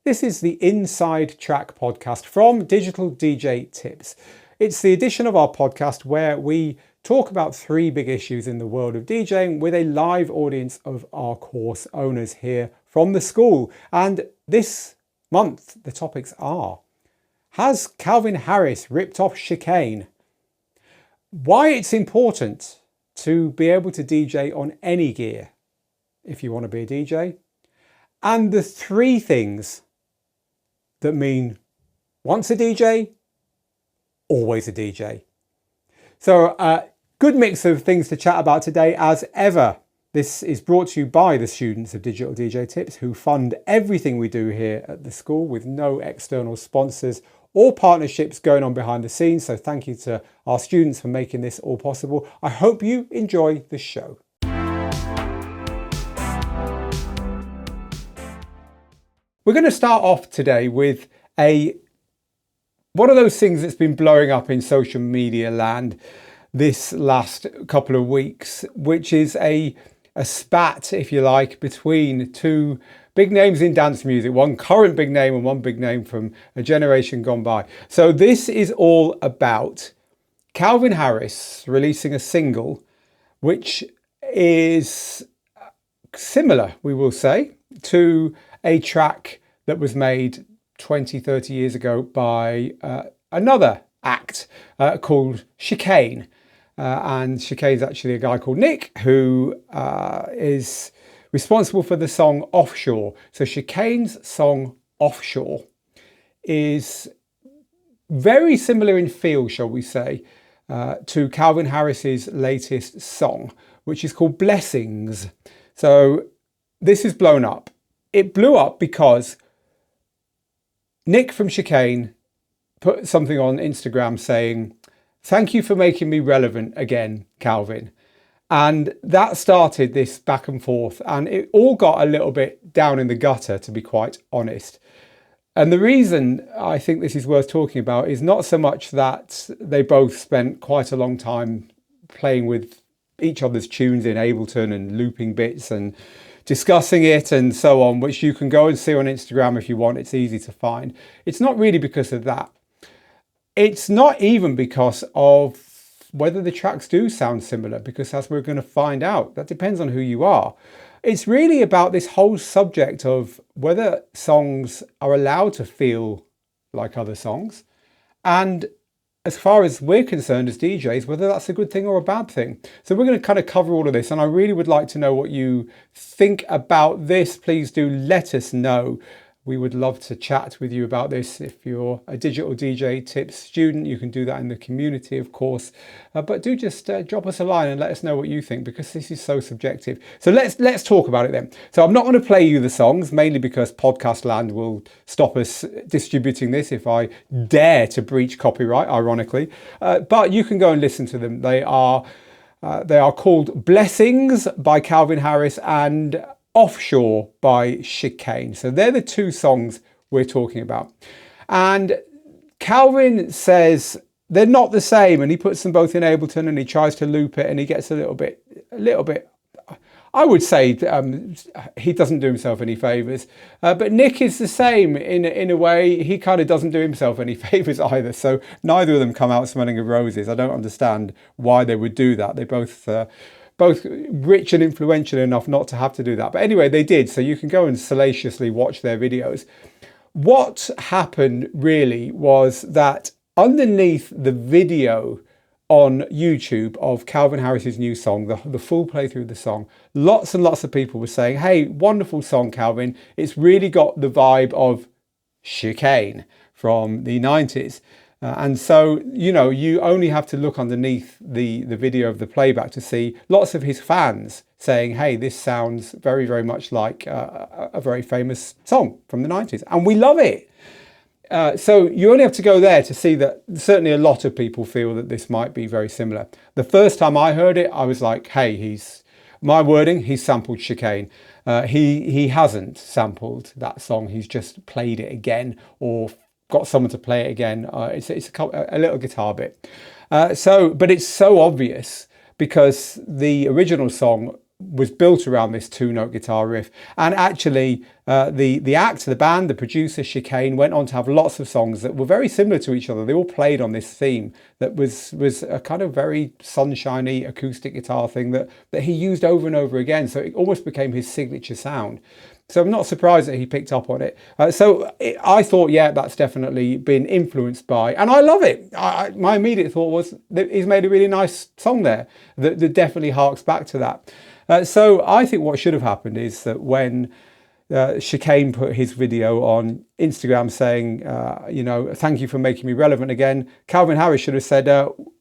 This is the Inside Track podcast from Digital DJ Tips. It's the edition of our podcast where we talk about three big issues in the world of DJing with a live audience of our course owners here from the school. And this month, the topics are: has Calvin Harris ripped off Chicane? Why it's important to be able to DJ on any gear if you want to be a DJ, and the three things that mean once a DJ, always a DJ. So good mix of things to chat about today as ever. This is brought to you by the students of Digital DJ Tips, who fund everything we do here at the school with no external sponsors or partnerships going on behind the scenes. So thank you to our students for making this all possible. I hope you enjoy the show. We're going to start off today with one of those things that's been blowing up in social media land this last couple of weeks, which is a spat, if you like, between two big names in dance music, one current big name and one big name from a generation gone by. So this is all about Calvin Harris releasing a single which is similar, we will say, to a track that was made 20, 30 years ago by another act called Chicane. And Chicane's actually a guy called Nick, who is responsible for the song Offshore. So Chicane's song Offshore is very similar in feel, shall we say, to Calvin Harris's latest song, which is called Blessings. So this is blown up. It blew up because Nick from Chicane put something on Instagram saying, "Thank you for making me relevant again, Calvin." And that started this back and forth, and it all got a little bit down in the gutter, to be quite honest. And the reason I think this is worth talking about is not so much that they both spent quite a long time playing with each other's tunes in Ableton and looping bits and discussing it and so on, which you can go and see on Instagram if you want. It's easy to find. It's not really because of that. It's not even because of whether the tracks do sound similar, because as we're going to find out, that depends on who you are. It's really about this whole subject of whether songs are allowed to feel like other songs, and as far as we're concerned as DJs, whether that's a good thing or a bad thing. So we're going to kind of cover all of this, and I really would like to know what you think about this. Please do let us know. We would love to chat with you about this. If you're a Digital DJ Tips student, you can do that in the community, of course. But do just drop us a line and let us know what you think, because this is so subjective. So let's talk about it then. So I'm not going to play you the songs, mainly because podcast land will stop us distributing this if I dare to breach copyright, ironically. But you can go and listen to them. They are called Blessings by Calvin Harris and Offshore by Chicane. So they're the two songs we're talking about. And Calvin says they're not the same, and he puts them both in Ableton and he tries to loop it, and he gets a little bit, I would say he doesn't do himself any favors. But Nick is the same in a way. He kind of doesn't do himself any favors either. So neither of them come out smelling of roses. I don't understand why they would do that. They both rich and influential enough not to have to do that. But anyway, they did. So you can go and salaciously watch their videos. What happened really was that underneath the video on YouTube of Calvin Harris's new song, the full playthrough of the song, lots and lots of people were saying, "Hey, wonderful song, Calvin. It's really got the vibe of Chicane from the 90s. And so, you know, you only have to look underneath the video of the playback to see lots of his fans saying, "Hey, this sounds very, very much like a very famous song from the 90s. And we love it." So you only have to go there to see that certainly a lot of people feel that this might be very similar. The first time I heard it, I was like, hey, he's sampled Chicane. He hasn't sampled that song. He's just played it again or got someone to play it again. It's a little guitar bit. But it's so obvious because the original song was built around this two-note guitar riff. And actually, the band, the producer, Chicane, went on to have lots of songs that were very similar to each other. They all played on this theme that was a kind of very sunshiny acoustic guitar thing that he used over and over again. So it almost became his signature sound. So I'm not surprised that he picked up on it. I thought, yeah, that's definitely been influenced by, and I love it. My immediate thought was that he's made a really nice song there that definitely harks back to that. So I think what should have happened is that when Chicane put his video on Instagram saying, thank you for making me relevant again, Calvin Harris should have said,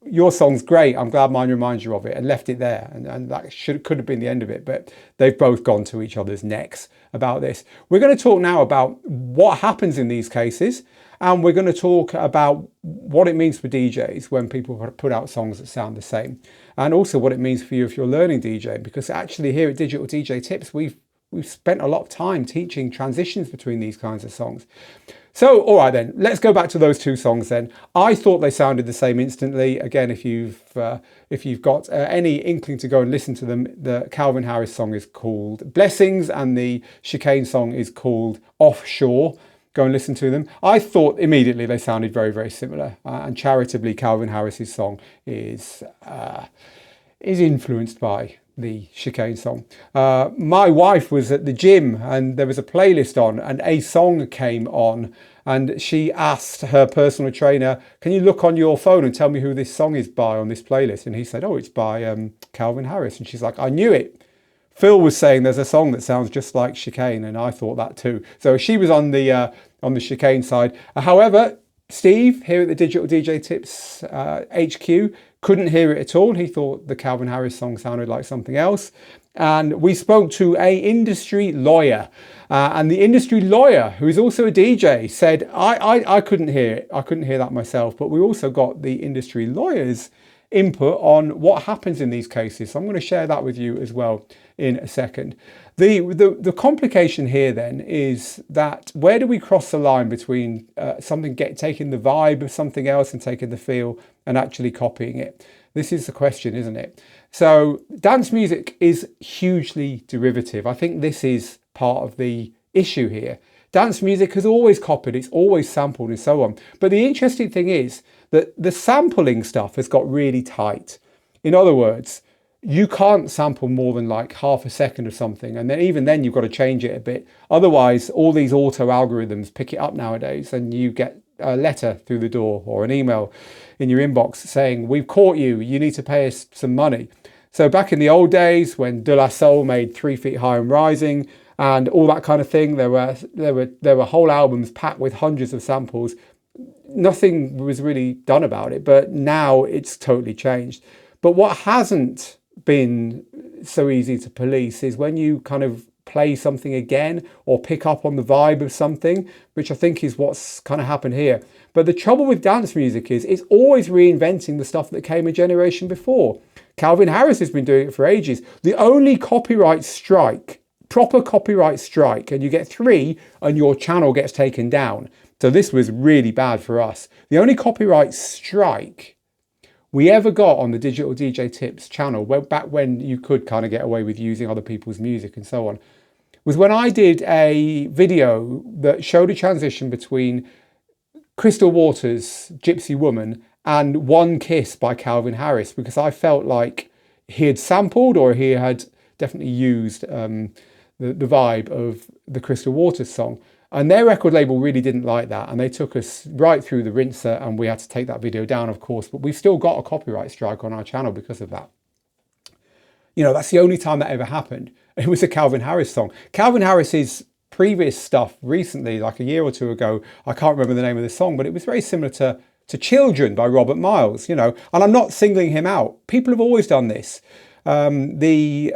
your song's great, I'm glad mine reminds you of it, and left it there. And that could have been the end of it, but they've both gone to each other's necks about this. We're going to talk now about what happens in these cases, and we're going to talk about what it means for DJs when people put out songs that sound the same, and also what it means for you if you're learning DJing, because actually here at Digital DJ Tips, we've spent a lot of time teaching transitions between these kinds of songs. So, all right then, let's go back to those two songs then. I thought they sounded the same instantly. Again, if you've got any inkling to go and listen to them, the Calvin Harris song is called Blessings and the Chicane song is called Offshore. Go and listen to them. I thought immediately they sounded very, very similar. And charitably, Calvin Harris's song is influenced by the Chicane song. My wife was at the gym and there was a playlist on and a song came on, and she asked her personal trainer, can you look on your phone and tell me who this song is by on this playlist? And he said, oh, it's by Calvin Harris. And she's like, I knew it. Phil was saying there's a song that sounds just like Chicane, and I thought that too. So she was on the Chicane side. However, Steve here at the Digital DJ Tips HQ couldn't hear it at all. He thought the Calvin Harris song sounded like something else. And we spoke to an industry lawyer. And the industry lawyer, who is also a DJ, said, I couldn't hear it. I couldn't hear that myself. But we also got the industry lawyer's input on what happens in these cases. So I'm going to share that with you as well in a second. The complication here then is that where do we cross the line between taking the vibe of something else and taking the feel and actually copying it? This is the question, isn't it? So dance music is hugely derivative. I think this is part of the issue here. Dance music has always copied, it's always sampled and so on. But the interesting thing is that the sampling stuff has got really tight. In other words, you can't sample more than like half a second of something, and then even then you've got to change it a bit. Otherwise, all these auto algorithms pick it up nowadays, and you get a letter through the door or an email in your inbox saying, we've caught you, you need to pay us some money. So back in the old days when De La Soul made 3 Feet High and Rising and all that kind of thing, there were whole albums packed with hundreds of samples. Nothing was really done about it, but now it's totally changed. But what hasn't been so easy to police is when you kind of play something again or pick up on the vibe of something, which I think is what's kind of happened here. But the trouble with dance music is it's always reinventing the stuff that came a generation before. Calvin Harris has been doing it for ages. The only copyright strike, proper copyright strike, and you get 3 and your channel gets taken down. So this was really bad for us. The only copyright strike we ever got on the Digital DJ Tips channel, back when you could kind of get away with using other people's music and so on, was when I did a video that showed a transition between Crystal Waters' Gypsy Woman and One Kiss by Calvin Harris, because I felt like he had sampled or he had definitely used the vibe of the Crystal Waters song. And their record label really didn't like that, and they took us right through the rinser, and we had to take that video down, of course, but we've still got a copyright strike on our channel because of that. You know, that's the only time that ever happened. It was a Calvin Harris song. Calvin Harris's previous stuff recently, like a year or two ago, I can't remember the name of the song, but it was very similar to Children by Robert Miles, you know, and I'm not singling him out. People have always done this. The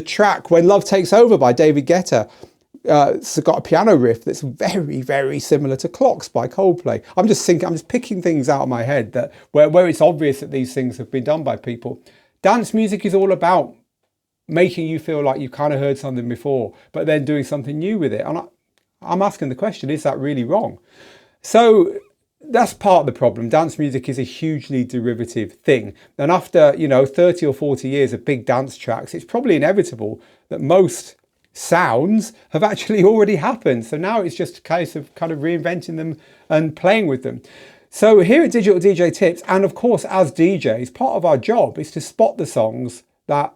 track When Love Takes Over by David Guetta, it's got a piano riff that's very, very similar to Clocks by Coldplay. I'm just picking things out of my head that where it's obvious that these things have been done by people. Dance music is all about making you feel like you've kind of heard something before, but then doing something new with it. And I'm asking the question, is that really wrong? So that's part of the problem. Dance music is a hugely derivative thing. And after, 30 or 40 years of big dance tracks, it's probably inevitable that most sounds have actually already happened. So now it's just a case of kind of reinventing them and playing with them. So here at Digital DJ Tips, and of course as DJs, part of our job is to spot the songs that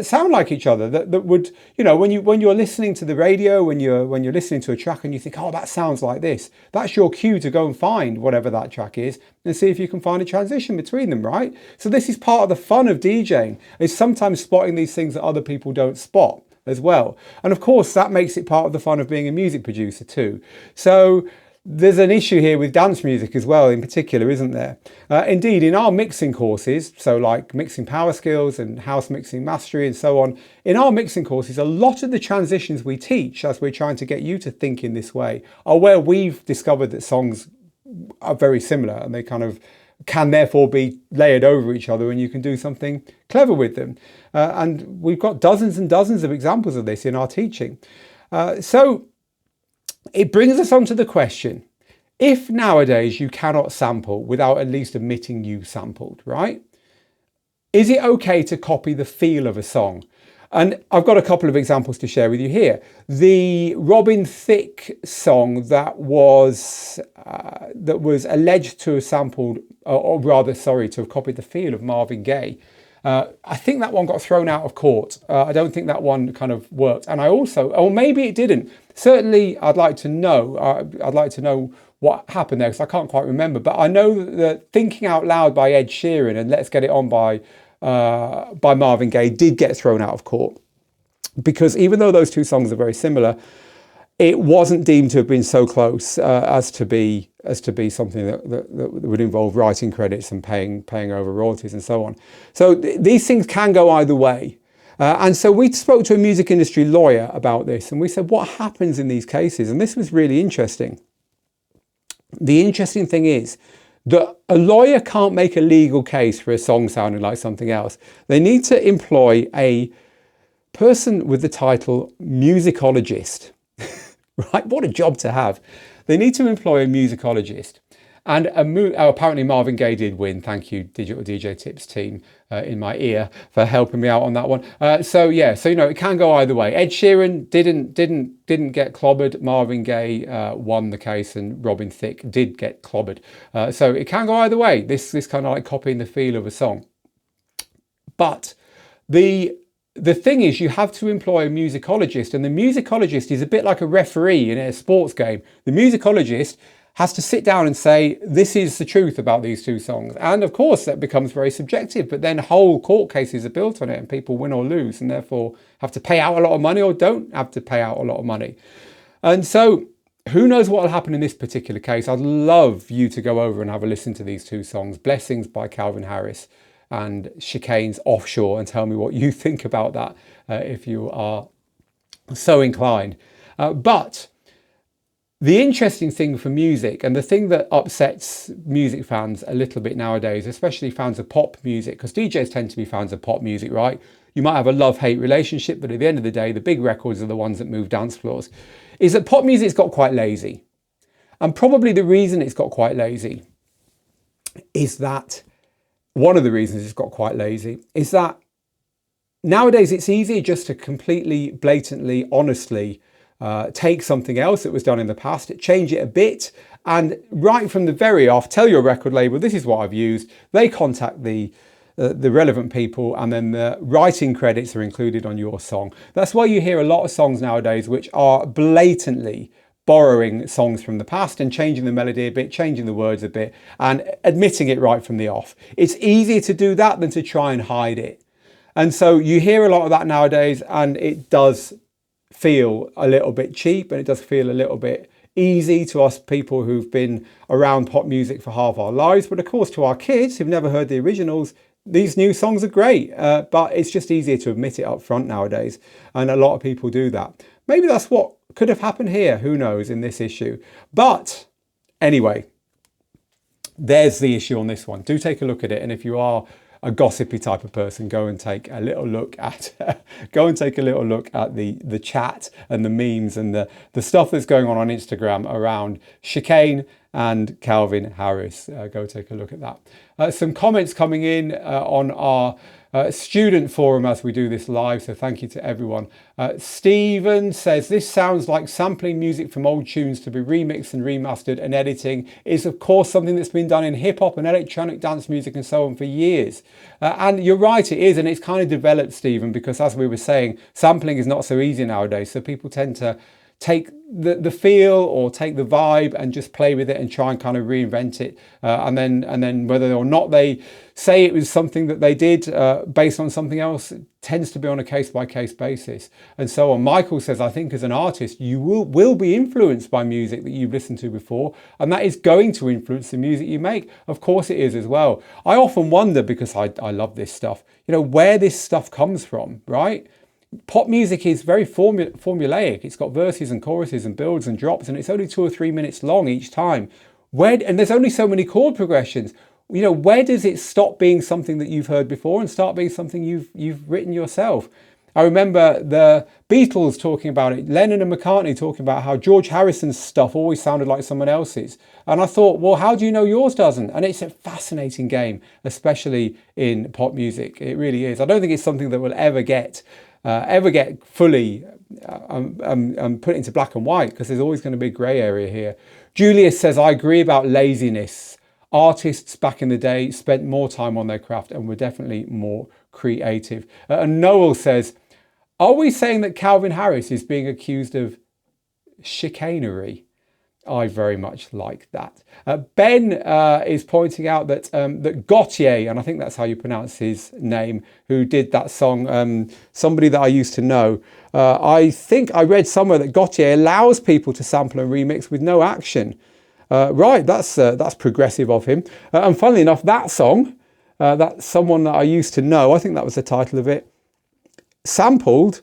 sound like each other, that would, when you're listening to the radio, when you're listening to a track and you think, oh, that sounds like this, that's your cue to go and find whatever that track is and see if you can find a transition between them, right? So this is part of the fun of DJing, is sometimes spotting these things that other people don't spot as well. And of course, that makes it part of the fun of being a music producer too. So there's an issue here with dance music as well, in particular, isn't there? Indeed, in our mixing courses, so like mixing power skills and house mixing mastery and so on, in our mixing courses, a lot of the transitions we teach, as we're trying to get you to think in this way, are where we've discovered that songs are very similar and they kind of can therefore be layered over each other and you can do something clever with them. And we've got dozens and dozens of examples of this in our teaching. So it brings us on to the question, if nowadays you cannot sample without at least admitting you sampled, right? Is it okay to copy the feel of a song? And I've got a couple of examples to share with you here. The Robin Thicke song that was alleged to have sampled, to have copied the feel of Marvin Gaye. I think that one got thrown out of court. I don't think that one kind of worked. And I also, or maybe it didn't. Certainly, I'd like to know. I'd like to know what happened there because I can't quite remember. But I know that Thinking Out Loud by Ed Sheeran and Let's Get It On by Marvin Gaye did get thrown out of court, because even though those two songs are very similar, it wasn't deemed to have been so close as to be something that would involve writing credits and paying over royalties and so on. So these things can go either way. And so we spoke to a music industry lawyer about this, and we said, what happens in these cases? And this was really interesting. The interesting thing is that a lawyer can't make a legal case for a song sounding like something else. They need to employ a person with the title musicologist. Right? What a job to have. They need to employ a musicologist. And apparently Marvin Gaye did win. Thank you, Digital DJ Tips team in my ear for helping me out on that one. So it can go either way. Ed Sheeran didn't get clobbered. Marvin Gaye won the case, and Robin Thicke did get clobbered. So it can go either way. This kind of like copying the feel of a song. But the thing is, you have to employ a musicologist, and the musicologist is a bit like a referee in a sports game. The musicologist has to sit down and say, this is the truth about these two songs. And of course, that becomes very subjective, but then whole court cases are built on it and people win or lose and therefore have to pay out a lot of money or don't have to pay out a lot of money. And so who knows what will happen in this particular case. I'd love you to go over and have a listen to these two songs, Blessings by Calvin Harris and Chicane's Offshore, and tell me what you think about that if you are so inclined. But the interesting thing for music, and the thing that upsets music fans a little bit nowadays, especially fans of pop music, because DJs tend to be fans of pop music, right? You might have a love-hate relationship, but at the end of the day, the big records are the ones that move dance floors, is that pop music's got quite lazy. And probably the reason it's got quite lazy is that, one of the reasons it's got quite lazy is that nowadays it's easier just to completely, blatantly, honestly take something else that was done in the past, change it a bit, and right from the very off, tell your record label, this is what I've used. They contact the relevant people, and then the writing credits are included on your song. That's why you hear a lot of songs nowadays which are blatantly borrowing songs from the past and changing the melody a bit, changing the words a bit, and admitting it right from the off. It's easier to do that than to try and hide it. And so you hear a lot of that nowadays, and it does feel a little bit cheap, and it does feel a little bit easy to us people who've been around pop music for half our lives. But of course, to our kids who've never heard the originals, these new songs are great, but it's just easier to admit it up front nowadays. And a lot of people do that. Maybe that's what could have happened here. Who knows in this issue? But anyway, there's the issue on this one. Do take a look at it. And if you are a gossipy type of person, go and take a little look at the chat and the memes and the stuff that's going on Instagram around Chicane and Calvin Harris. Go take a look at that. Some comments coming in on our student forum as we do this live, so thank you to everyone. Stephen says, this sounds like sampling music from old tunes to be remixed and remastered, and editing is of course something that's been done in hip-hop and electronic dance music and so on for years. And you're right, it is, and it's kind of developed, Stephen, because as we were saying, sampling is not so easy nowadays, so people tend to take the feel or take the vibe and just play with it and try and kind of reinvent it, and then whether or not they say it was something that they did based on something else, it tends to be on a case-by-case basis and so on. Michael says, I think as an artist you will be influenced by music that you've listened to before, and that is going to influence the music you make. Of course it is as well. I often wonder, because I love this stuff, you know, where this stuff comes from, right? Pop music is very formulaic. It's got verses and choruses and builds and drops, and it's only 2 or 3 minutes long each time. And there's only so many chord progressions. You know, where does it stop being something that you've heard before and start being something you've written yourself? I remember the Beatles talking about it, Lennon and McCartney talking about how George Harrison's stuff always sounded like someone else's. And I thought, well, how do you know yours doesn't? And it's a fascinating game, especially in pop music. It really is. I don't think it's something that will ever get fully put into black and white, because there's always going to be a grey area here. Julius says, I agree about laziness. Artists back in the day spent more time on their craft and were definitely more creative. And Noel says, are we saying that Calvin Harris is being accused of chicanery? I very much like that. Ben is pointing out that that Gautier, and I think that's how you pronounce his name, who did that song, somebody that I used to know. I think I read somewhere that Gautier allows people to sample and remix with no action. Right, that's progressive of him. And funnily enough, that song, that Someone That I Used to Know, I think that was the title of it, sampled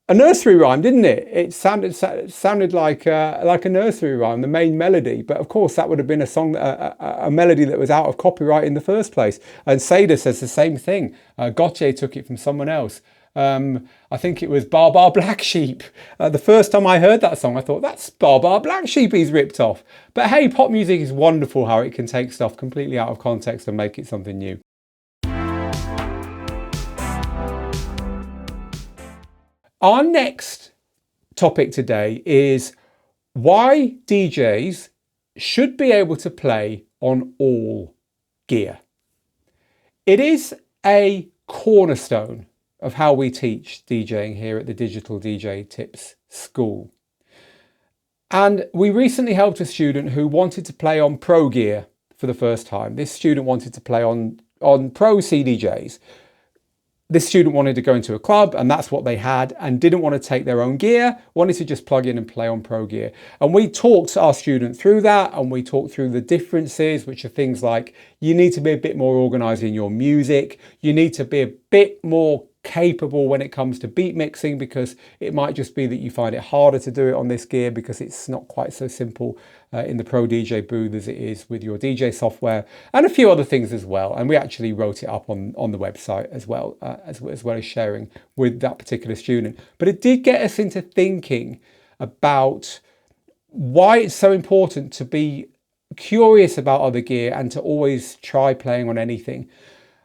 a nursery rhyme, didn't it? It sounded like a nursery rhyme, the main melody. But of course, that would have been a song, a melody that was out of copyright in the first place. And Seda says the same thing. Gautier took it from someone else. I think it was Bar Bar Black Sheep. The first time I heard that song, I thought, that's Bar Bar Black Sheep he's ripped off. But hey, pop music is wonderful, how it can take stuff completely out of context and make it something new. Our next topic today is why DJs should be able to play on all gear. It is a cornerstone of how we teach DJing here at the Digital DJ Tips School. And we recently helped a student who wanted to play on pro gear for the first time. This student wanted to play on pro CDJs. This student wanted to go into a club, and that's what they had, and didn't want to take their own gear, wanted to just plug in and play on pro gear. And we talked our student through that, and we talked through the differences, which are things like you need to be a bit more organized in your music, you need to be a bit more capable when it comes to beat mixing, because it might just be that you find it harder to do it on this gear because it's not quite so simple in the Pro DJ booth as it is with your DJ software, and a few other things as well. And we actually wrote it up on the website as well as sharing with that particular student. But it did get us into thinking about why it's so important to be curious about other gear and to always try playing on anything.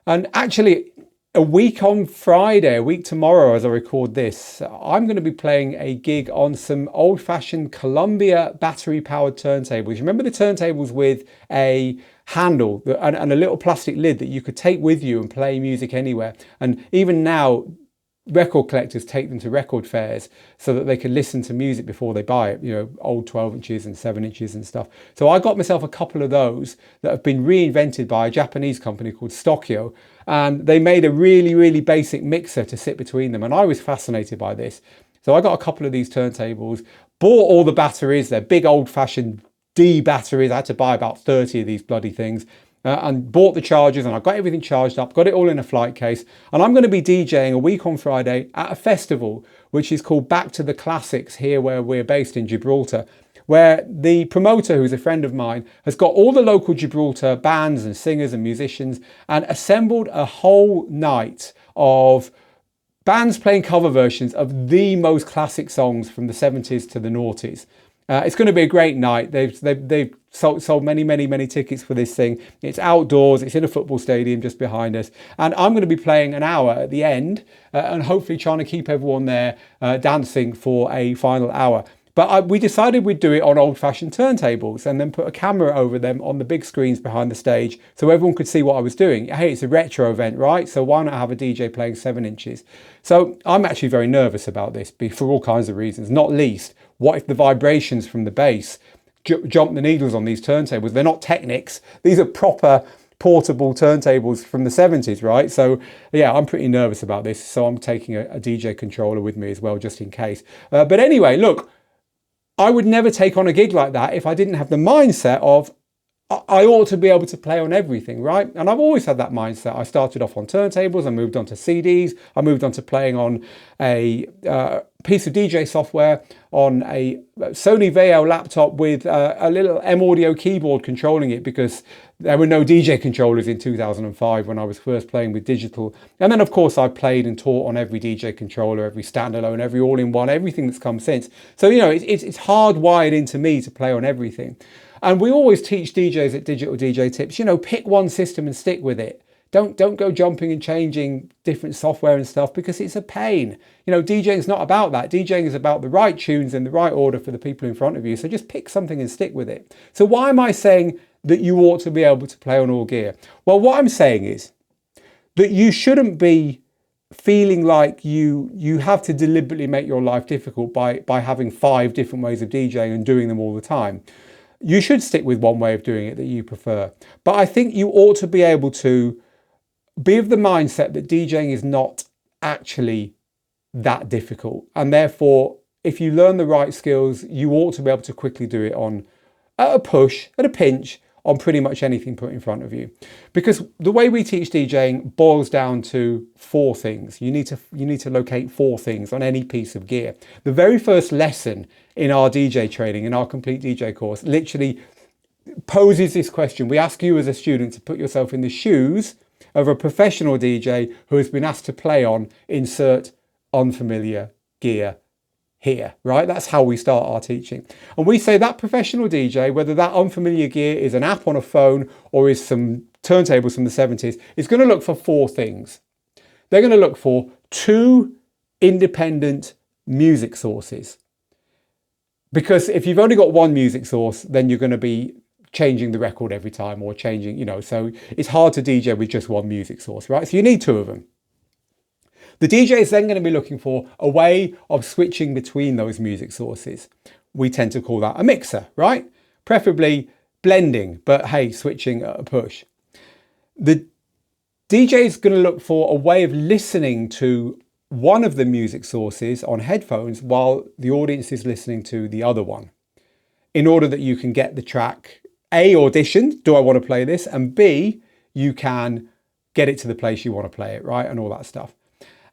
And actually, a week tomorrow as I record this, I'm going to be playing a gig on some old-fashioned Columbia battery-powered turntables. You remember the turntables with a handle and a little plastic lid that you could take with you and play music anywhere? And even now, record collectors take them to record fairs so that they can listen to music before they buy it, you know, old 12 inches and 7 inches and stuff. So I got myself a couple of those that have been reinvented by a Japanese company called Stokyo, and they made a really, really basic mixer to sit between them. And I was fascinated by this. So I got a couple of these turntables, bought all the batteries. They're big old-fashioned D batteries. I had to buy about 30 of these bloody things. And bought the chargers, and I got everything charged up, got it all in a flight case. And I'm going to be DJing a week on Friday at a festival which is called Back to the Classics, here where we're based in Gibraltar, where the promoter, who's a friend of mine, has got all the local Gibraltar bands and singers and musicians and assembled a whole night of bands playing cover versions of the most classic songs from the 70s to the noughties. It's going to be a great night. They've sold many tickets for this thing. It's outdoors. It's in a football stadium just behind us. And I'm going to be playing an hour at the end and hopefully trying to keep everyone there dancing for a final hour. But we decided we'd do it on old-fashioned turntables and then put a camera over them on the big screens behind the stage so everyone could see what I was doing. Hey, it's a retro event, right? So why not have a DJ playing 7 inches? So I'm actually very nervous about this for all kinds of reasons, not least, what if the vibrations from the bass jump the needles on these turntables? They're not Technics. These are proper portable turntables from the 70s, right? So yeah, I'm pretty nervous about this. So I'm taking a DJ controller with me as well, just in case. But anyway, look, I would never take on a gig like that if I didn't have the mindset of I ought to be able to play on everything, right? And I've always had that mindset. I started off on turntables, I moved on to CDs, I moved on to playing on a piece of DJ software on a Sony VL laptop with a little M Audio keyboard controlling it, because there were no DJ controllers in 2005 when I was first playing with digital. And then of course I played and taught on every DJ controller, every standalone, every all-in-one, everything that's come since. So, you know, it's hardwired into me to play on everything. And we always teach DJs at Digital DJ Tips, you know, pick one system and stick with it. Don't go jumping and changing different software and stuff, because it's a pain. You know, DJing is not about that. DJing is about the right tunes in the right order for the people in front of you. So just pick something and stick with it. So why am I saying that you ought to be able to play on all gear? Well, what I'm saying is that you shouldn't be feeling like you have to deliberately make your life difficult by having 5 different ways of DJing and doing them all the time. You should stick with one way of doing it that you prefer. But I think you ought to be able to be of the mindset that DJing is not actually that difficult. And therefore, if you learn the right skills, you ought to be able to quickly do it at a push, at a pinch, on pretty much anything put in front of you. Because the way we teach DJing boils down to 4 things. You need to locate 4 things on any piece of gear. The very first lesson in our DJ training, in our complete DJ course, literally poses this question. We ask you as a student to put yourself in the shoes of a professional DJ who has been asked to play on insert unfamiliar gear here, right? That's how we start our teaching. And we say that professional DJ, whether that unfamiliar gear is an app on a phone or is some turntables from the 70s, is going to look for 4 things. They're going to look for 2 independent music sources. Because if you've only got one music source, then you're going to be changing the record every time, or changing, you know, so it's hard to DJ with just one music source, right? So you need 2 of them. The DJ is then going to be looking for a way of switching between those music sources. We tend to call that a mixer, right? Preferably blending, but hey, switching at a push. The DJ is going to look for a way of listening to one of the music sources on headphones while the audience is listening to the other one, in order that you can get the track A, auditioned, do I want to play this? And B, you can get it to the place you want to play it, right? And all that stuff.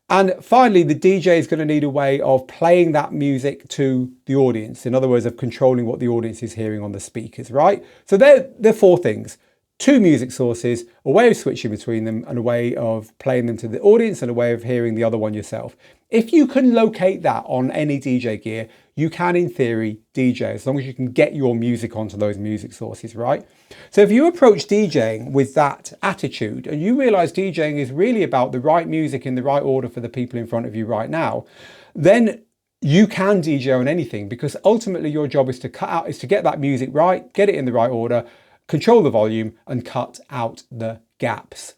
And finally, the DJ is going to need a way of playing that music to the audience. In other words, of controlling what the audience is hearing on the speakers, right? So they're 4 things. 2 music sources, a way of switching between them, and a way of playing them to the audience, and a way of hearing the other one yourself. If you can locate that on any DJ gear, you can, in theory, DJ, as long as you can get your music onto those music sources, right? So if you approach DJing with that attitude, and you realize DJing is really about the right music in the right order for the people in front of you right now, then you can DJ on anything, because ultimately your job is to get that music right, get it in the right order, control the volume, and cut out the gaps.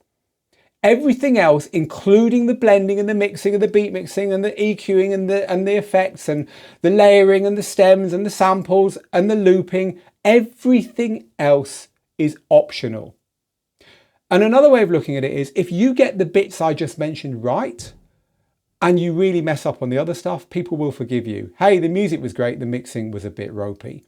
Everything else, including the blending and the mixing and the beat mixing and the EQing and the effects and the layering and the stems and the samples and the looping, everything else is optional. And another way of looking at it is, if you get the bits I just mentioned right, and you really mess up on the other stuff, people will forgive you. Hey, the music was great, the mixing was a bit ropey.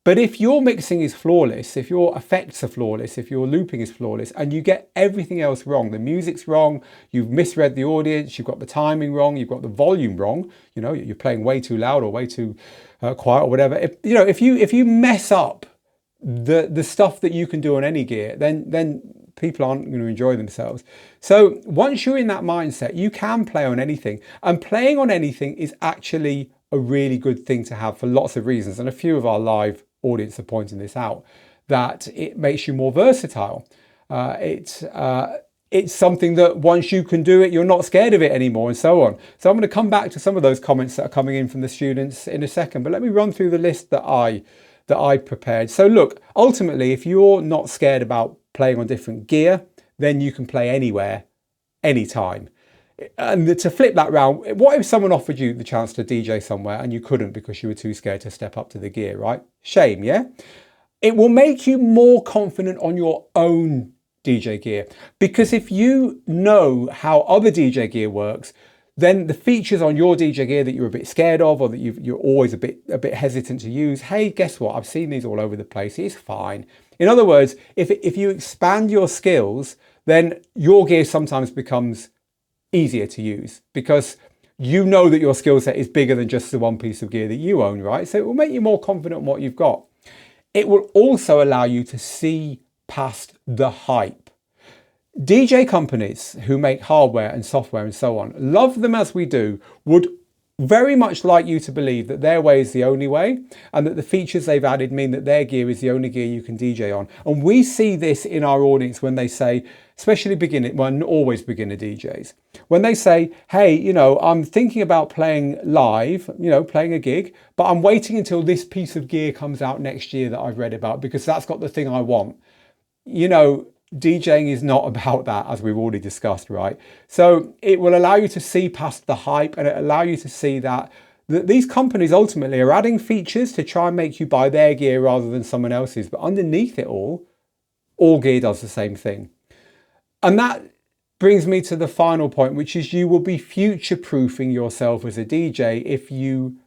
But if your mixing is flawless, if your effects are flawless, if your looping is flawless, and you get everything else wrong, the music's wrong, you've misread the audience, you've got the timing wrong, you've got the volume wrong, you know, you're playing way too loud or way too quiet or whatever. If you mess up the stuff that you can do on any gear, then people aren't going to enjoy themselves. So once you're in that mindset, you can play on anything, and playing on anything is actually a really good thing to have for lots of reasons. And a few of our live audience are pointing this out, that it makes you more versatile. It's something that once you can do it, you're not scared of it anymore, and so on. So I'm going to come back to some of those comments that are coming in from the students in a second, but let me run through the list that I prepared. So look, ultimately, if you're not scared about playing on different gear, then you can play anywhere, anytime. And to flip that round, what if someone offered you the chance to DJ somewhere and you couldn't because you were too scared to step up to the gear, right? Shame, yeah? It will make you more confident on your own DJ gear, because if you know how other DJ gear works, then the features on your DJ gear that you're a bit scared of, or that you're always a bit hesitant to use, hey, guess what? I've seen these all over the place. It's fine. In other words, if you expand your skills, then your gear sometimes becomes easier to use because you know that your skill set is bigger than just the one piece of gear that you own, right? So it will make you more confident in what you've got. It will also allow you to see past the hype. DJ companies who make hardware and software and so on, love them as we do, would very much like you to believe that their way is the only way, and that the features they've added mean that their gear is the only gear you can DJ on. And we see this in our audience when they say, especially always beginner DJs, when they say, hey, you know, I'm thinking about playing live, you know, playing a gig, but I'm waiting until this piece of gear comes out next year that I've read about because that's got the thing I want. You know, DJing is not about that, as we've already discussed, right? So it will allow you to see past the hype, and it allow you to see that these companies ultimately are adding features to try and make you buy their gear rather than someone else's. But underneath it all gear does the same thing. And that brings me to the final point, which is you will be future-proofing yourself as a DJ if you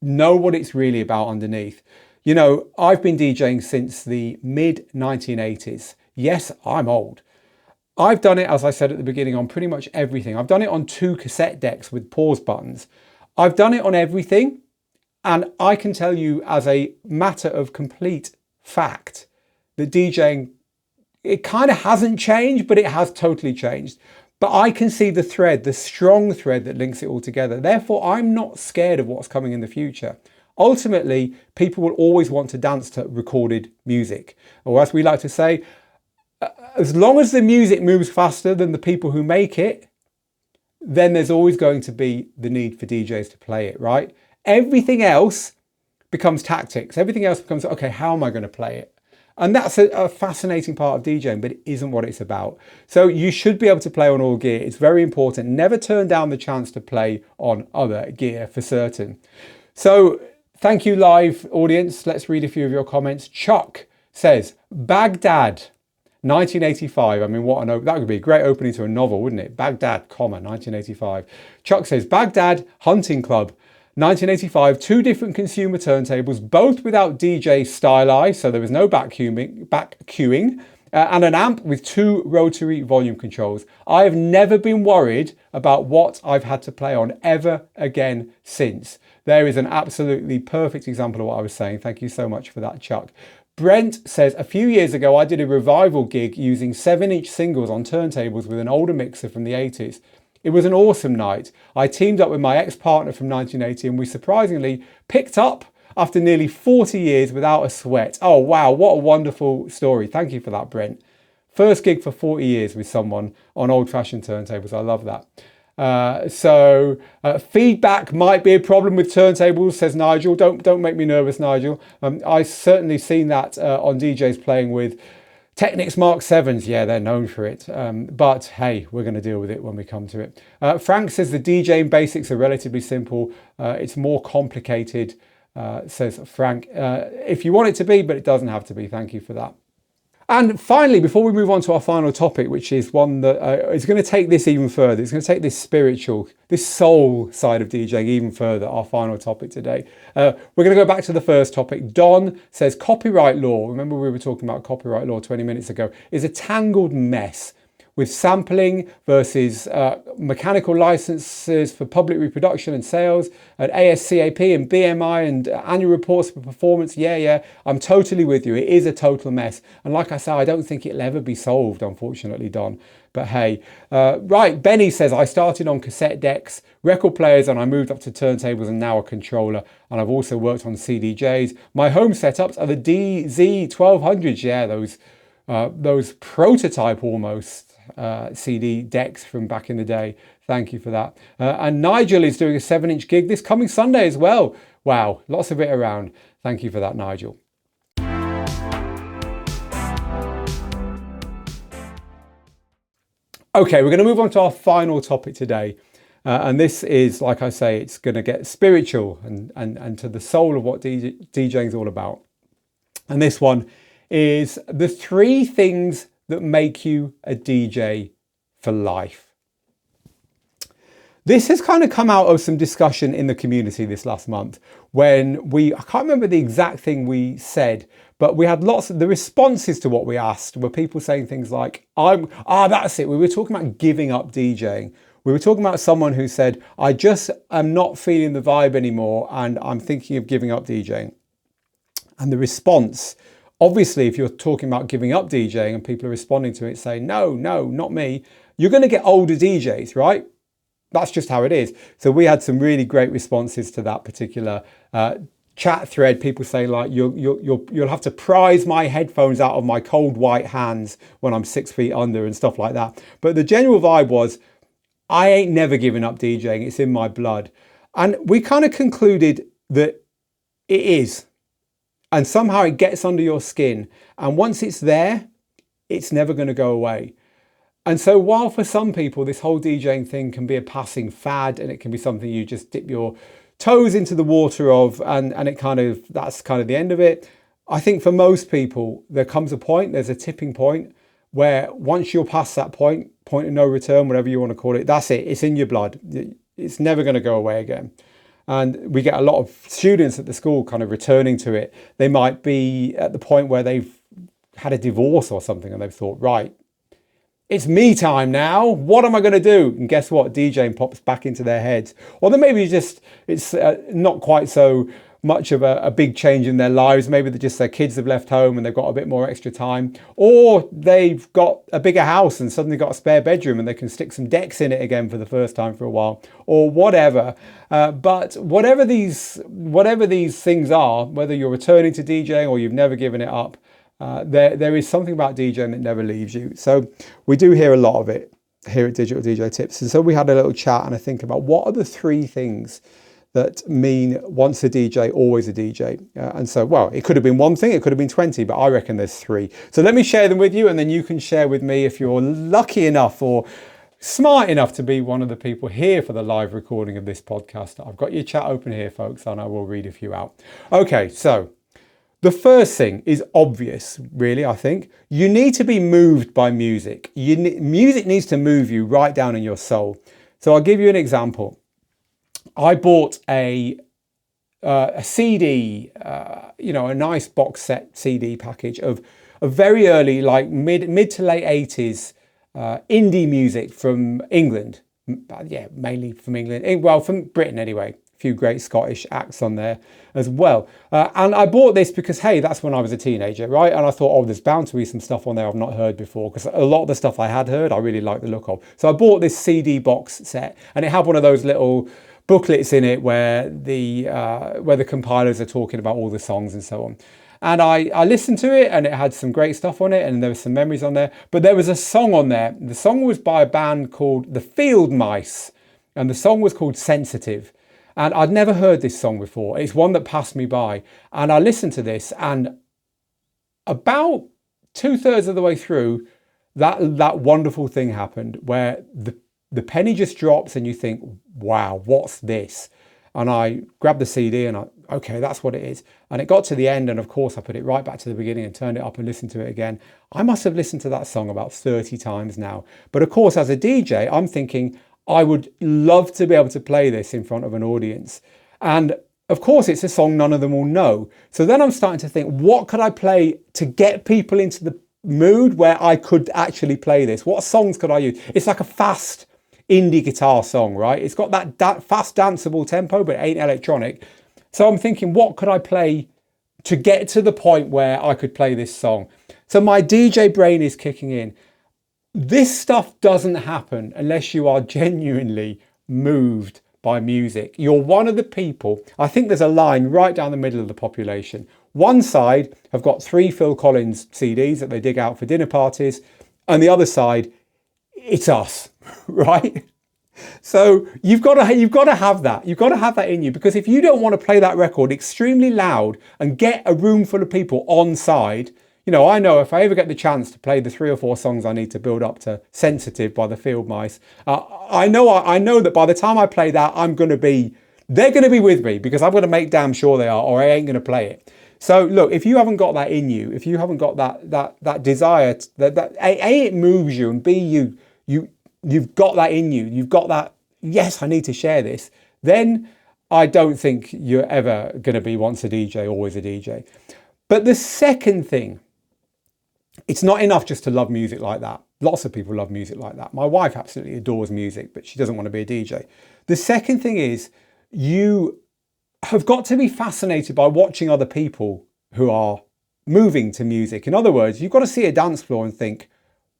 know what it's really about underneath. You know, I've been DJing since the mid-1980s. Yes, I'm old. I've done it, as I said at the beginning, on pretty much everything. I've done it on 2 cassette decks with pause buttons. I've done it on everything. And I can tell you as a matter of complete fact that DJing, it kind of hasn't changed, but it has totally changed. But I can see the thread, the strong thread that links it all together. Therefore, I'm not scared of what's coming in the future. Ultimately, people will always want to dance to recorded music. Or as we like to say, as long as the music moves faster than the people who make it, then there's always going to be the need for DJs to play it, right? Everything else becomes tactics. Everything else becomes, okay, how am I going to play it? And that's a fascinating part of DJing, but it isn't what it's about. So you should be able to play on all gear. It's very important. Never turn down the chance to play on other gear for certain. So thank you, live audience. Let's read a few of your comments. Chuck says, Baghdad, 1985. I mean, that would be a great opening to a novel, wouldn't it? Baghdad, 1985. Chuck says, Baghdad Hunting Club, 1985. 2 different consumer turntables, both without DJ styli, so there was no back queuing, and an amp with 2 rotary volume controls. I have never been worried about what I've had to play on ever again since. There is an absolutely perfect example of what I was saying. Thank you so much for that, Chuck. Brent says, a few years ago, I did a revival gig using 7-inch singles on turntables with an older mixer from the 80s. It was an awesome night. I teamed up with my ex-partner from 1980 and we surprisingly picked up after nearly 40 years without a sweat. Oh, wow, what a wonderful story. Thank you for that, Brent. First gig for 40 years with someone on old-fashioned turntables. I love that. Feedback might be a problem with turntables, says Nigel. Don't make me nervous, Nigel. I've certainly seen that on DJs playing with Technics Mark 7s. Yeah, they're known for it. But hey, we're going to deal with it when we come to it. Frank says the DJing basics are relatively simple. It's more complicated, says Frank. If you want it to be, but it doesn't have to be. Thank you for that. And finally, before we move on to our final topic, which is one that is going to take this even further, it's going to take this spiritual, this soul side of DJing even further, our final topic today. We're going to go back to the first topic. Don says copyright law, remember we were talking about copyright law 20 minutes ago, is a tangled mess. with sampling versus mechanical licenses for public reproduction and sales, and ASCAP and BMI and annual reports for performance. Yeah, I'm totally with you. It is a total mess. And like I say, I don't think it'll ever be solved, unfortunately, Don. But hey, right, Benny says, I started on cassette decks, record players, and I moved up to turntables and now a controller. And I've also worked on CDJs. My home setups are the DZ1200s. Yeah, those prototype almost CD decks from back in the day. Thank you for that. And Nigel is doing a 7-inch gig this coming Sunday as well. Wow, lots of it around. Thank you for that, Nigel. Okay, we're going to move on to our final topic today. And this is, like I say, it's going to get spiritual and to the soul of what DJing is all about. And this one is the 3 things that make you a DJ for life. This has kind of come out of some discussion in the community this last month when I can't remember the exact thing we said, but we had lots of the responses to what we asked were people saying things like, that's it. We were talking about giving up DJing. We were talking about someone who said, I just am not feeling the vibe anymore and I'm thinking of giving up DJing. And the response, obviously, if you're talking about giving up DJing and people are responding to it saying, no, not me, you're going to get older DJs, right? That's just how it is. So we had some really great responses to that particular chat thread. People saying like, you'll have to prise my headphones out of my cold white hands when I'm 6 feet under and stuff like that. But the general vibe was, I ain't never giving up DJing. It's in my blood. And we kind of concluded that it is. And somehow it gets under your skin. And once it's there, it's never going to go away. And so while for some people, this whole DJing thing can be a passing fad and it can be something you just dip your toes into the water of and that's kind of the end of it. I think for most people, there comes a point, there's a tipping point where once you're past that point of no return, whatever you want to call it, that's it. It's in your blood. It's never going to go away again. And we get a lot of students at the school kind of returning to it. They might be at the point where they've had a divorce or something and they've thought, right, it's me time now. What am I going to do? And guess what? DJing pops back into their heads. Or then maybe it's not quite so much of a big change in their lives. Maybe their kids have left home and they've got a bit more extra time. Or they've got a bigger house and suddenly got a spare bedroom and they can stick some decks in it again for the first time for a while. Or whatever. But whatever these things are, whether you're returning to DJing or you've never given it up, there is something about DJing that never leaves you. So we do hear a lot of it here at Digital DJ Tips. And so we had a little chat and I think about what are the 3 things that mean once a DJ, always a DJ. And so, well, it could have been one thing, it could have been 20, but I reckon there's 3. So let me share them with you and then you can share with me if you're lucky enough or smart enough to be one of the people here for the live recording of this podcast. I've got your chat open here, folks, and I will read a few out. Okay, so the first thing is obvious, really, I think. You need to be moved by music. Music needs to move you right down in your soul. So I'll give you an example. I bought a CD, a nice box set CD package of a very early, like mid to late 80s indie music from England. Yeah, mainly from England. Well, from Britain anyway. Few great Scottish acts on there as well. And I bought this because, hey, that's when I was a teenager, right? And I thought, there's bound to be some stuff on there I've not heard before because a lot of the stuff I had heard, I really liked the look of. So I bought this CD box set and it had one of those little booklets in it where the compilers are talking about all the songs and so on. And I listened to it and it had some great stuff on it and there were some memories on there. But there was a song on there. The song was by a band called the Field Mice and the song was called Sensitive. And I'd never heard this song before. It's one that passed me by. And I listened to this and about 2/3 of the way through, that wonderful thing happened where the penny just drops and you think, wow, what's this? And I grabbed the CD and okay, that's what it is. And it got to the end and of course I put it right back to the beginning and turned it up and listened to it again. I must have listened to that song about 30 times now. But of course, as a DJ, I'm thinking, I would love to be able to play this in front of an audience. And of course, it's a song none of them will know. So then I'm starting to think, what could I play to get people into mood where I could actually play this? What songs could I use? It's like a fast indie guitar song, right? It's got that fast danceable tempo, but it ain't electronic. So I'm thinking, what could I play to get to the point where I could play this song? So my DJ brain is kicking in. This stuff doesn't happen unless you are genuinely moved by music. You're one of the people, I think there's a line right down the middle of the population. One side have got 3 Phil Collins CDs that they dig out for dinner parties, and the other side, it's us, right? So you've got to have that. You've got to have that in you, because if you don't want to play that record extremely loud and get a room full of people on side, you know, I know if I ever get the chance to play the 3 or 4 songs I need to build up to Sensitive by the Field Mice, I know that by the time I play that, they're going to be with me, because I'm going to make damn sure they are, or I ain't going to play it. So look, if you haven't got that in you, if you haven't got that desire, that A, it moves you, and B, you've got that in you, you've got that, yes, I need to share this, then I don't think you're ever going to be once a DJ, always a DJ. But the second thing, it's not enough just to love music like that. Lots of people love music like that. My wife absolutely adores music, but she doesn't want to be a DJ. The second thing is, you have got to be fascinated by watching other people who are moving to music. In other words, you've got to see a dance floor and think,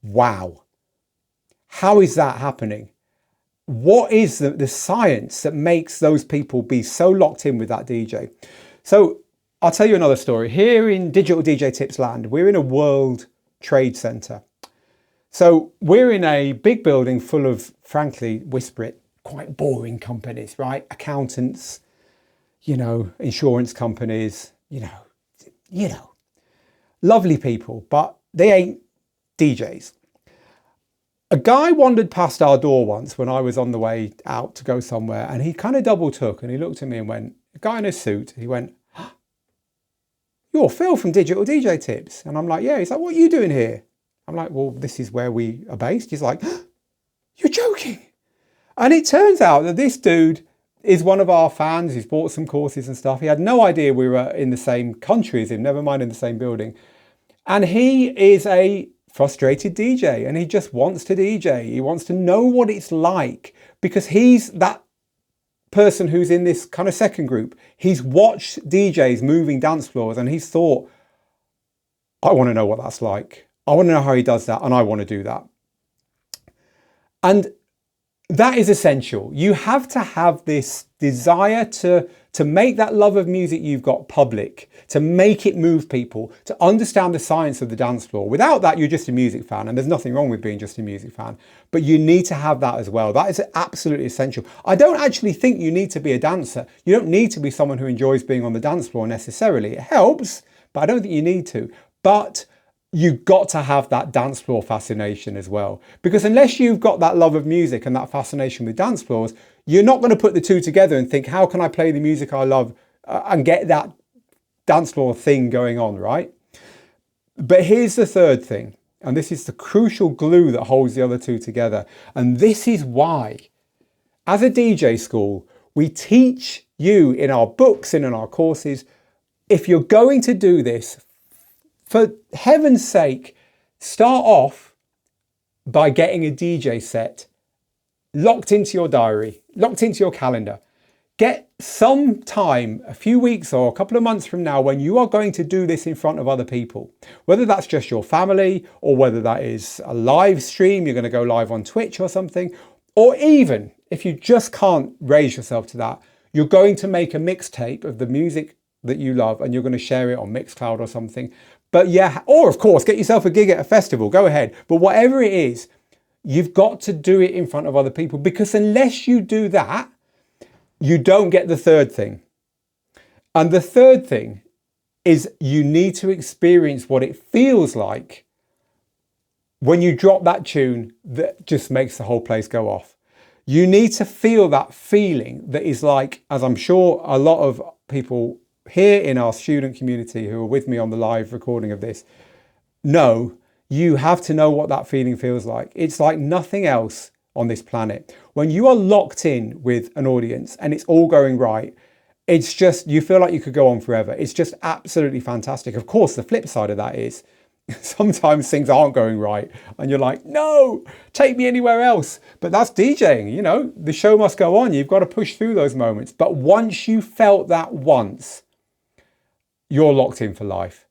wow, how is that happening? What is the science that makes those people be so locked in with that DJ? So I'll tell you another story. Here in Digital DJ Tips land, we're in a World Trade Center. So we're in a big building full of, frankly, whisper it, quite boring companies, right? Accountants, you know, insurance companies, you know, lovely people, but they ain't DJs. A guy wandered past our door once when I was on the way out to go somewhere, and he kind of double took and he looked at me and went, a guy in a suit, he went, "You're Phil from Digital DJ Tips." And I'm like, "Yeah." He's like, "What are you doing here?" I'm like, "Well, this is where we are based." He's like, "You're joking." And it turns out that this dude is one of our fans. He's bought some courses and stuff. He had no idea we were in the same country as him, never mind in the same building. And he is a frustrated DJ, and he just wants to DJ. He wants to know what it's like, because he's that person who's in this kind of second group. He's watched DJs moving dance floors, and he's thought, I want to know what that's like. I want to know how he does that, and I want to do that. And that is essential. You have to have this desire to make that love of music you've got public, to make it move people, to understand the science of the dance floor. Without that, you're just a music fan, and there's nothing wrong with being just a music fan, but you need to have that as well. That is absolutely essential. I don't actually think you need to be a dancer. You don't need to be someone who enjoys being on the dance floor necessarily. It helps, but I don't think you need to. But you've got to have that dance floor fascination as well. Because unless you've got that love of music and that fascination with dance floors, you're not going to put the two together and think, how can I play the music I love and get that dance floor thing going on, right? But here's the third thing, and this is the crucial glue that holds the other two together. And this is why, as a DJ school, we teach you in our books and in our courses, if you're going to do this, for heaven's sake, start off by getting a DJ set locked into your diary, locked into your calendar. Get some time, a few weeks or a couple of months from now, when you are going to do this in front of other people, whether that's just your family or whether that is a live stream, you're going to go live on Twitch or something, or even if you just can't raise yourself to that, you're going to make a mixtape of the music that you love and you're going to share it on Mixcloud or something. But yeah, or of course, get yourself a gig at a festival, go ahead. But whatever it is, you've got to do it in front of other people, because unless you do that, you don't get the third thing. And the third thing is you need to experience what it feels like when you drop that tune that just makes the whole place go off. You need to feel that feeling that is like, as I'm sure a lot of people here in our student community who are with me on the live recording of this know, you have to know what that feeling feels like. It's like nothing else on this planet. When you are locked in with an audience and it's all going right, it's just, you feel like you could go on forever. It's just absolutely fantastic. Of course, the flip side of that is sometimes things aren't going right and you're like, no, take me anywhere else. But that's DJing, you know, the show must go on. You've got to push through those moments. But once you felt that once, you're locked in for life.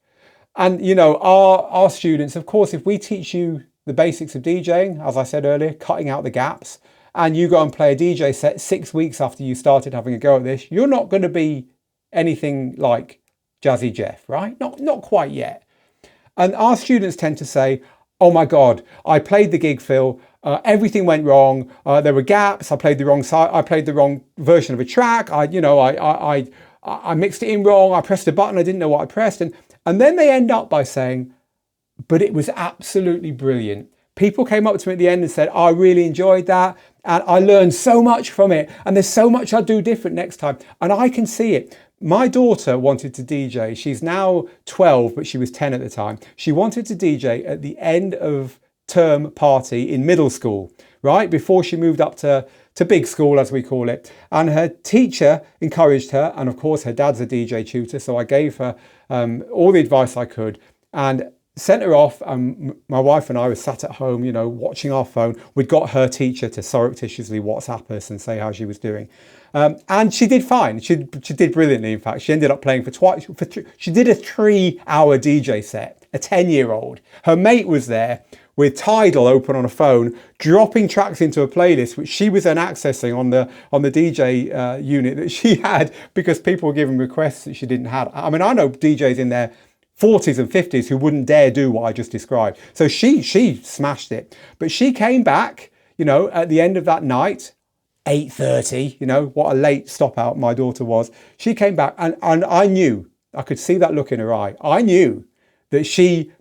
And, you know, our students, of course, if we teach you the basics of DJing, as I said earlier, cutting out the gaps, and you go and play a DJ set 6 weeks after you started having a go at this, you're not going to be anything like Jazzy Jeff, right? Not quite yet. And our students tend to say, oh my God, I played the gig, Phil. Everything went wrong. There were gaps. I played the wrong side. I played the wrong version of a track. I mixed it in wrong. I pressed a button. I didn't know what I pressed. And then they end up by saying, but it was absolutely brilliant. People came up to me at the end and said, I really enjoyed that. And I learned so much from it. And there's so much I'll do different next time. And I can see it. My daughter wanted to DJ. She's now 12, but she was 10 at the time. She wanted to DJ at the end of term party in middle school, right? Before she moved up to big school, as we call it. And her teacher encouraged her. And of course, her dad's a DJ tutor. So I gave her all the advice I could and sent her off. My wife and I were sat at home, you know, watching our phone. We'd got her teacher to surreptitiously WhatsApp us and say how she was doing. And she did fine. She did brilliantly, in fact. She ended up playing she did a 3-hour DJ set, a 10-year-old. Her mate was there with Tidal open on a phone, dropping tracks into a playlist, which she was then accessing on the DJ unit that she had because people were giving requests that she didn't have. I mean, I know DJs in their 40s and 50s who wouldn't dare do what I just described. So she smashed it. But she came back, you know, at the end of that night, 8:30, you know, what a late stop out my daughter was. She came back and I knew, I could see that look in her eye. I knew that she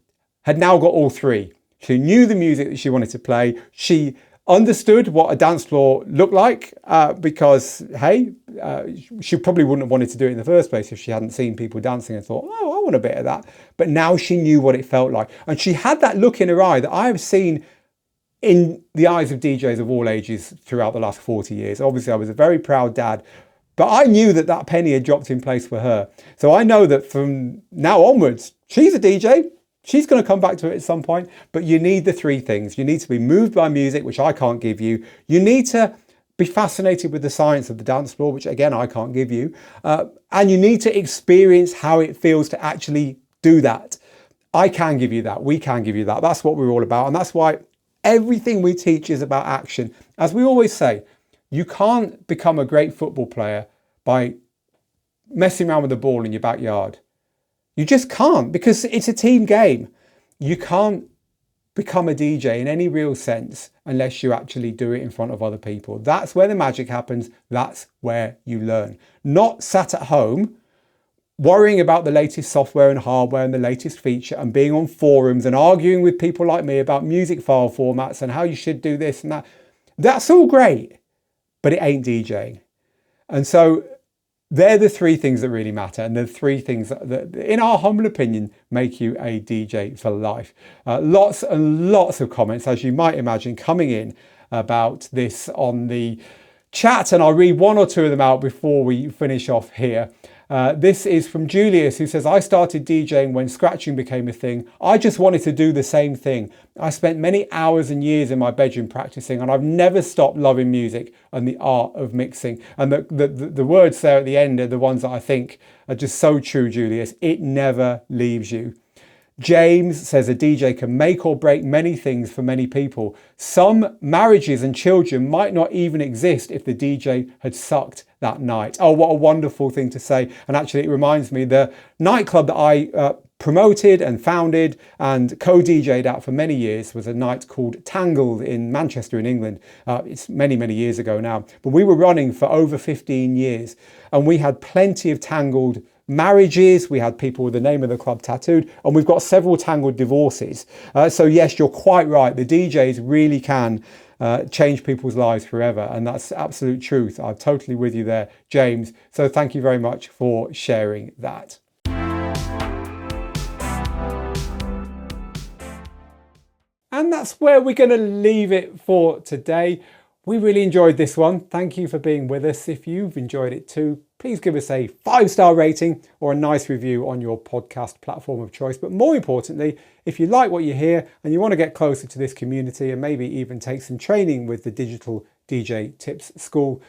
had now got all three. She knew the music that she wanted to play. She understood what a dance floor looked like because, hey, she probably wouldn't have wanted to do it in the first place if she hadn't seen people dancing and thought, oh, I want a bit of that. But now she knew what it felt like. And she had that look in her eye that I have seen in the eyes of DJs of all ages throughout the last 40 years. Obviously, I was a very proud dad, but I knew that that penny had dropped in place for her. So I know that from now onwards, she's a DJ. She's going to come back to it at some point, but you need the three things. You need to be moved by music, which I can't give you. You need to be fascinated with the science of the dance floor, which again, I can't give you. And you need to experience how it feels to actually do that. I can give you that. We can give you that. That's what we're all about. And that's why everything we teach is about action. As we always say, you can't become a great football player by messing around with the ball in your backyard. You just can't, because it's a team game. You can't become a DJ in any real sense unless you actually do it in front of other people. That's where the magic happens. That's where you learn. Not sat at home worrying about the latest software and hardware and the latest feature and being on forums and arguing with people like me about music file formats and how you should do this and that. That's all great, but it ain't DJing. And so they're the three things that really matter, and the three things that, in our humble opinion, make you a DJ for life. Lots and lots of comments, as you might imagine, coming in about this on the chat, and I'll read one or two of them out before we finish off here. This is from Julius, who says, I started DJing when scratching became a thing. I just wanted to do the same thing. I spent many hours and years in my bedroom practicing, and I've never stopped loving music and the art of mixing. And the words there at the end are the ones that I think are just so true, Julius. It never leaves you. James says a DJ can make or break many things for many people. Some marriages and children might not even exist if the DJ had sucked that night. Oh, what a wonderful thing to say. And actually, it reminds me, the nightclub that I promoted and founded and co-DJ'd at for many years was a night called Tangled in Manchester in England. It's many, many years ago now. But we were running for over 15 years and we had plenty of Tangled marriages, we had people with the name of the club tattooed, and we've got several Tangled divorces. So yes, you're quite right. The DJs really can change people's lives forever, and that's absolute truth. I'm totally with you there, James. So thank you very much for sharing that. And that's where we're going to leave it for today. We really enjoyed this one. Thank you for being with us. If you've enjoyed it too, please give us a 5-star rating or a nice review on your podcast platform of choice. But more importantly, if you like what you hear and you want to get closer to this community and maybe even take some training with the Digital DJ Tips School,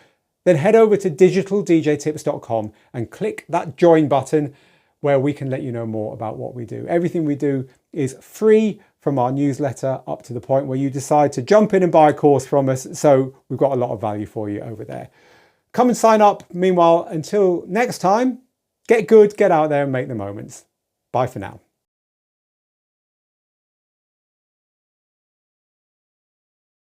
then head over to digitaldjtips.com and click that join button where we can let you know more about what we do. Everything we do is free, from our newsletter up to the point where you decide to jump in and buy a course from us. So we've got a lot of value for you over there. Come and sign up. Meanwhile, until next time, get good, get out there and make the moments. Bye for now.